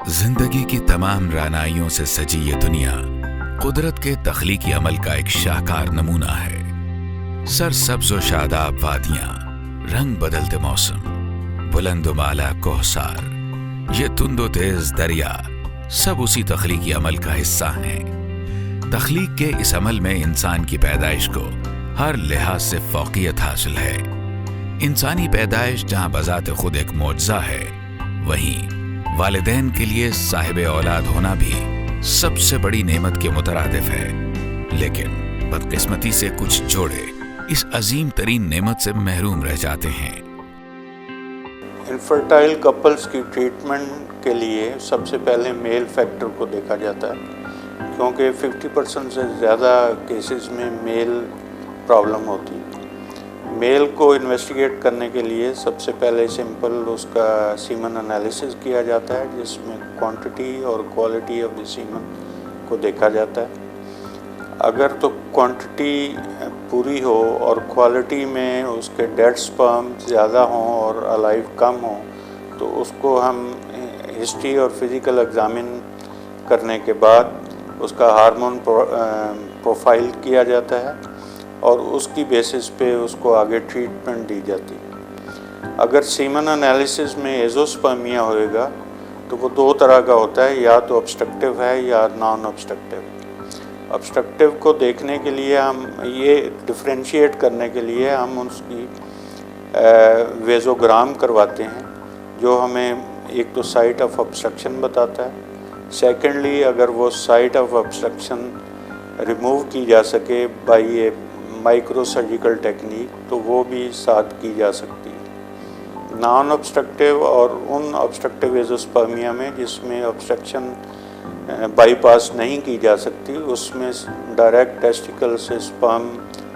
जिंदगी की तमाम रानाइयों से सजी ये दुनिया कुदरत के तख्लीकी अमल का एक शाहकार नमूना है। सरसब्ज़ व शादाब वादियां, रंग बदलते मौसम, बुलंद माला कोहसार, ये तुंदो तेज दरिया, सब उसी तख्लीकी अमल का हिस्सा हैं। तख्लीक के इस अमल में इंसान की पैदाइश को हर लिहाज से फौकियत हासिल है। इंसानी पैदाइश जहां बजाते खुद एक मौजज़ा है, वहीं वालिदैन के लिए साहिब औलाद होना भी सबसे बड़ी नेमत के मुतरादिफ है। लेकिन बदकिस्मती से कुछ जोड़े इस अजीम तरीन नेमत से महरूम रह जाते हैं। इनफर्टाइल कपल्स की ट्रीटमेंट के लिए सबसे पहले मेल फैक्टर को देखा जाता है, क्योंकि 50% से ज़्यादा केसेस में मेल प्रॉब्लम होती है। मेल को इन्वेस्टिगेट करने के लिए सबसे पहले सिंपल उसका सीमन एनालिसिस किया जाता है, जिसमें क्वांटिटी और क्वालिटी ऑफ द सीमन को देखा जाता है। अगर तो क्वांटिटी पूरी हो और क्वालिटी में उसके डेड स्पर्म ज़्यादा हों और अलाइव कम हों, तो उसको हम हिस्ट्री और फिज़िकल एग्ज़ामिन करने के बाद उसका हार्मोन प्रोफाइल किया जाता है और उसकी बेसिस पे उसको आगे ट्रीटमेंट दी जाती है। अगर सीमन एनालिसिस में एजोस्पर्मिया होएगा तो वो दो तरह का होता है, या तो ऑब्स्ट्रक्टिव है या नॉन ऑब्स्ट्रक्टिव। ऑब्स्ट्रक्टिव को देखने के लिए हम ये डिफरेंशिएट करने के लिए हम उसकी वेजोग्राम करवाते हैं, जो हमें एक तो साइट ऑफ ऑब्स्ट्रक्शन बताता है। सेकेंडली, अगर वो साइट ऑफ ऑब्स्ट्रक्शन रिमूव की जा सके by A micro surgical technique, तो वो भी साथ की जा सकती है। नॉन ऑब्स्ट्रक्टिव और उन ऑब्स्ट्रक्टिव एजोस्पर्मिया में जिसमें ऑब्स्ट्रक्शन बाईपास नहीं की जा सकती, उसमें डायरेक्ट टेस्टिकल से स्पर्म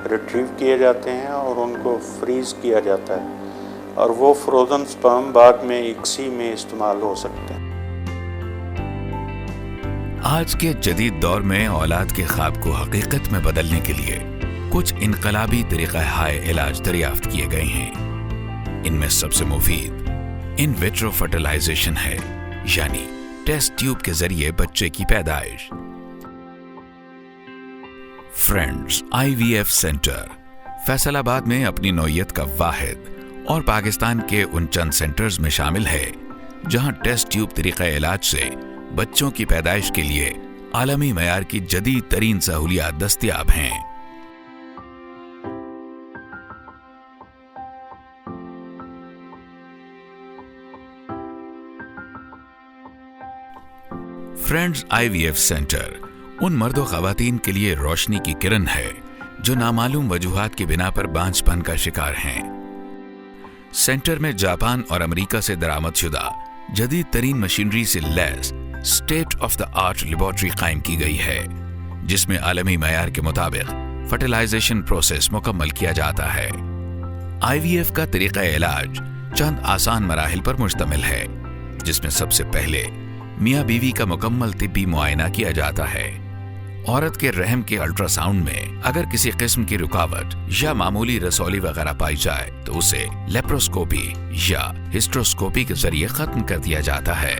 रिट्रीव किए जाते हैं और उनको फ्रीज किया जाता है, और वो फ्रोज़न स्पर्म बाद में इक्सी में इस्तेमाल हो सकते हैं। आज के जदीद दौर में औलाद के ख्वाब को हकीकत में बदलने के लिए कुछ इनकलाबी तरीक़ा हाय इलाज दरियाफ्त किए गए हैं। इनमें सबसे मुफीद इन विट्रो फर्टिलाइजेशन है, यानी टेस्ट ट्यूब के जरिए बच्चे की पैदाइश। फ्रेंड्स IVF सेंटर फैसलाबाद में अपनी नौयत का वाहिद और पाकिस्तान के उन चंद सेंटर्स में शामिल है जहां टेस्ट ट्यूब तरीक़ा इलाज से बच्चों की पैदाइश के लिए आलमी मयार की जदीद तरीन सहूलियात दस्तयाब हैं। फ्रेंड्स IVF सेंटर उन मर्दों ख़वातीन के लिए रोशनी की किरण है जो नामालूम वजूहात की बिना पर बांझपन का शिकार हैं। सेंटर में जापान और अमेरिका से दरामदशुदा जदीद तरीन मशीनरी से लैस state of the art laboratory कायम की गई है, जिसमें आलमी मयार के मुताबिक फर्टिलाइजेशन प्रोसेस मुकम्मल किया जाता है। IVF का तरीक़ा इलाज चंद आसान मराहिल पर मुश्तमिल है, जिसमें सबसे पहले मियाँ बीवी का मुकम्मल तिब्बी मुआयना किया जाता है। औरत के रहम के अल्ट्रासाउंड में अगर किसी किस्म की रुकावट या मामूली रसौली वगैरह पाई जाए तो उसे लेप्रोस्कोपी या हिस्ट्रोस्कोपी के जरिए खत्म कर दिया जाता है।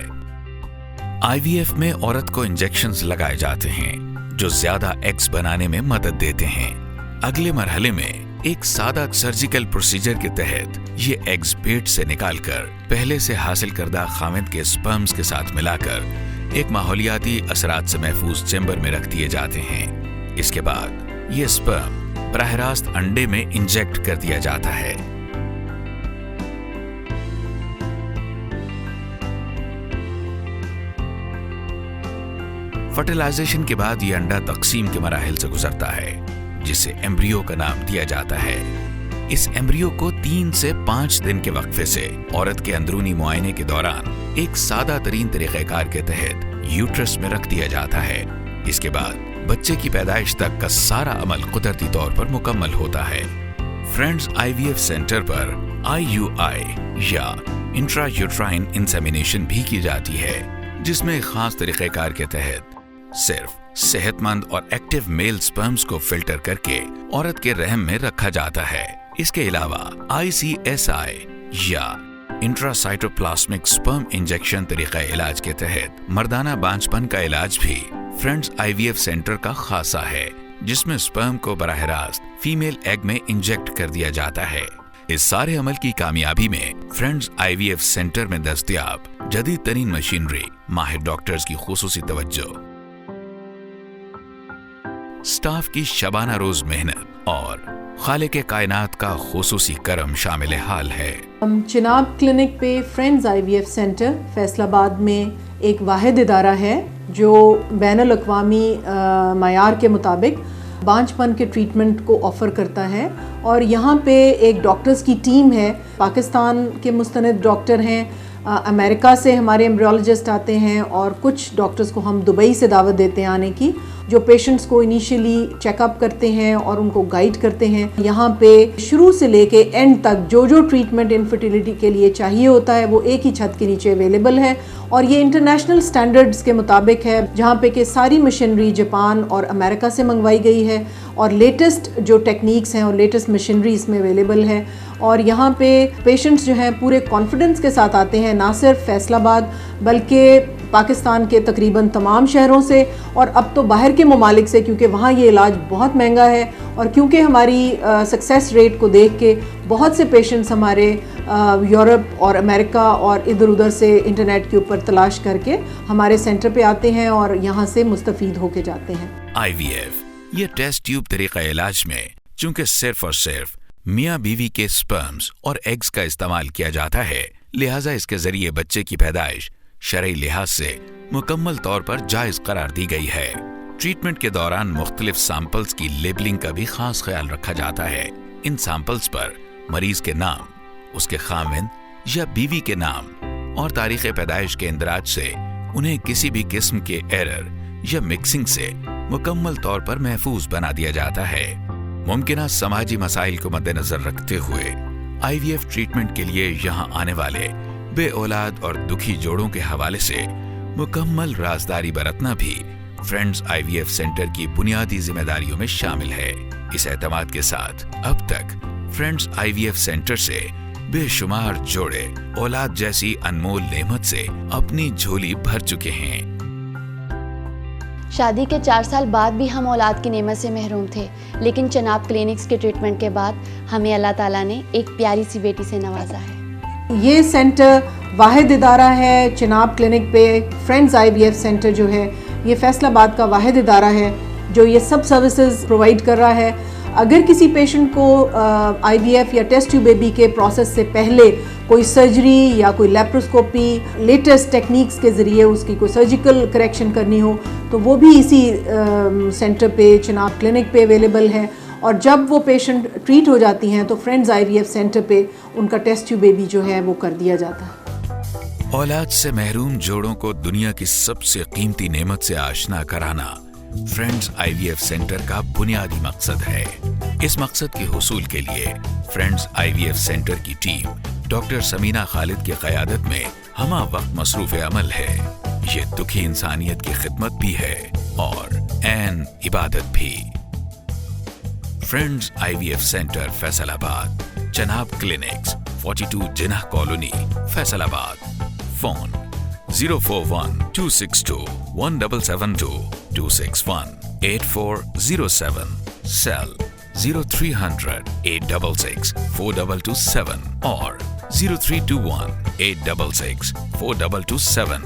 IVF में औरत को इंजेक्शंस लगाए जाते हैं जो ज्यादा एग्स बनाने में मदद देते हैं। अगले मरहले में एक सादा सर्जिकल प्रोसीजर के तहत ये एग्स पेट से निकालकर पहले से हासिल करदा खामिद के स्पर्म्स के साथ मिलाकर एक माहौलियाती असरात से महफूज चेंबर में रख दिए जाते हैं। इसके बाद ये स्पर्म बराह रास्त अंडे में इंजेक्ट कर दिया जाता है। फर्टिलाइजेशन के बाद ये अंडा तकसीम के मराहिल से गुजरता है, जिसे एम्ब्रियो का नाम दिया जाता है। इस एम्ब्रियो को 3 से 5 दिन के वक्फे से औरत के अंदरूनी मुआयने के दौरान एक सादा तरीन तरीक़ेकार के तहत यूट्रस में रख दिया जाता है। इसके बाद बच्चे की पैदाइश तक का सारा अमल कुदरती तौर पर मुकम्मल होता है। फ्रेंड्स IVF सेंटर पर IUI या इंट्रा यूट्राइन इंसेमिनेशन भी की जाती है, जिसमें एक खास तरीक़ेकार के तहत सिर्फ सेहतमंद और एक्टिव मेल स्पर्म्स को फिल्टर करके औरत के रहम में रखा जाता है। इसके अलावा ICSI या इंट्रासाइटोप्लाज्मिक स्पर्म इंजेक्शन तरीका इलाज के तहत मर्दाना बांझपन का इलाज भी फ्रेंड्स IVF सेंटर का खासा है, जिसमें स्पर्म को बराह रास्त फीमेल एग में इंजेक्ट कर दिया जाता है। इस सारे अमल की कामयाबी में फ्रेंड्स IVF सेंटर में दस्तयाब जदीद तरीन मशीनरी, माहिर डॉक्टर्स की खुसूसी तवज्जो, स्टाफ की शबाना रोज मेहनत और खालिक कायनात का खुसूसी करम शामिल हाल है। चिनाब क्लिनिक पे फ्रेंड्स IVF सेंटर फैसलाबाद में एक वाहिद इदारा है जो बैनुल अक़वामी मयार के मुताबिक बांझपन के ट्रीटमेंट को ऑफ़र करता है। और यहाँ पे एक डॉक्टर्स की टीम है, पाकिस्तान के मुस्तनद डॉक्टर हैं, अमेरिका से हमारे एम्ब्रियोलॉजिस्ट आते हैं और कुछ डॉक्टर्स को हम दुबई से दावत देते हैं आने की, जो पेशेंट्स को इनिशियली चेकअप करते हैं और उनको गाइड करते हैं। यहाँ पे शुरू से लेके एंड तक जो जो ट्रीटमेंट इनफर्टिलिटी के लिए चाहिए होता है वो एक ही छत के नीचे अवेलेबल है। और ये इंटरनेशनल स्टैंडर्ड्स के मुताबिक है, जहाँ पे कि सारी मशीनरी जापान और अमेरिका से मंगवाई गई है और लेटेस्ट जो टेक्निक्स हैं और लेटेस्ट मशीनरी इसमें अवेलेबल है। और यहाँ पे पेशेंट्स जो हैं पूरे कॉन्फिडेंस के साथ आते हैं, ना सिर्फ फैसलाबाद बल्कि पाकिस्तान के तकरीबन तमाम शहरों से और अब तो बाहर के ममालिक से, क्योंकि वहाँ ये इलाज बहुत महंगा है। और क्योंकि हमारी सक्सेस रेट को देख के बहुत से पेशेंट्स हमारे यूरोप और अमेरिका और इधर उधर से इंटरनेट के ऊपर तलाश करके हमारे सेंटर पे आते हैं और यहाँ से मुस्तफ़ीद होके जाते हैं। IVF ये टेस्ट ट्यूब तरीका इलाज में चूंकि सिर्फ और सिर्फ मियाँ बीवी के स्पर्म्स और एग्स का इस्तेमाल किया जाता है, लिहाजा इसके जरिए बच्चे की पैदाइश शरई लिहाज से मुकम्मल तौर पर जायज करार दी गई है। ट्रीटमेंट के दौरान मुख्तलिफ सैंपल्स की लेबलिंग का भी खास ख्याल रखा जाता है। इन सैंपल्स पर मरीज के नाम, उसके खामिन या बीवी के नाम और तारीख पैदाइश के इंदराज से उन्हें किसी भी किस्म के एरर या मिक्सिंग से मुकम्मल तौर पर महफूज बना दिया जाता है। मुमकिन समाजी मसाइल को मद्देनजर रखते हुए IVF ट्रीटमेंट के लिए यहाँ आने वाले बे औलाद और दुखी जोड़ों के हवाले से मुकम्मल राजदारी बरतना भी फ्रेंड्स IVF सेंटर की बुनियादी जिम्मेदारियों में शामिल है। इस एतमाद के साथ अब तक फ्रेंड्स IVF सेंटर से बेशुमार जोड़े औलाद जैसी अनमोल नेमत से अपनी झोली भर चुके हैं। शादी के 4 साल बाद भी हम औलाद की नेमत से महरूम थे, लेकिन चिनाब क्लिनिक्स के ट्रीटमेंट के बाद हमें अल्लाह ताला ने एक प्यारी सी बेटी से नवाजा है। ये सेंटर वाहिद इदारा है चिनाब क्लिनिक पे। फ्रेंड्स IVF सेंटर जो है ये फैसलाबाद का वाहिद इदारा है जो ये सब सर्विसेज प्रोवाइड कर रहा है। अगर किसी पेशेंट को IVF या टेस्ट ट्यूब बेबी के प्रोसेस से पहले कोई सर्जरी या कोई लेप्रोस्कोपी लेटेस्ट टेक्निक्स के ज़रिए उसकी कोई सर्जिकल करेक्शन करनी हो तो वो भी इसी सेंटर पे चिनाब क्लिनिक पे अवेलेबल है। और जब वो पेशेंट ट्रीट हो जाती हैं तो फ्रेंड्स IVF सेंटर पे उनका टेस्ट ट्यूब बेबी जो है वो कर दिया जाता है। औलाद से महरूम जोड़ों को दुनिया की सबसे कीमती नेमत से आशना कराना फ्रेंड्स IVF सेंटर का बुनियादी मकसद है। इस मकसद के हुसूल के लिए फ्रेंड्स IVF सेंटर की टीम डॉक्टर समीना खालिद की क़यादत में हमा वक्त मसरूफ़ अमल है। ये दुखी इंसानियत की खिदमत भी है और ऐन इबादत भी। Friends IVF centre Faisalabad, Chenab clinics 42 जिन्ना कॉलोनी फैसलाबाद। फोन 041-262-1772 261 8407, सेल 0300-866-4227 और 0321-866-4227।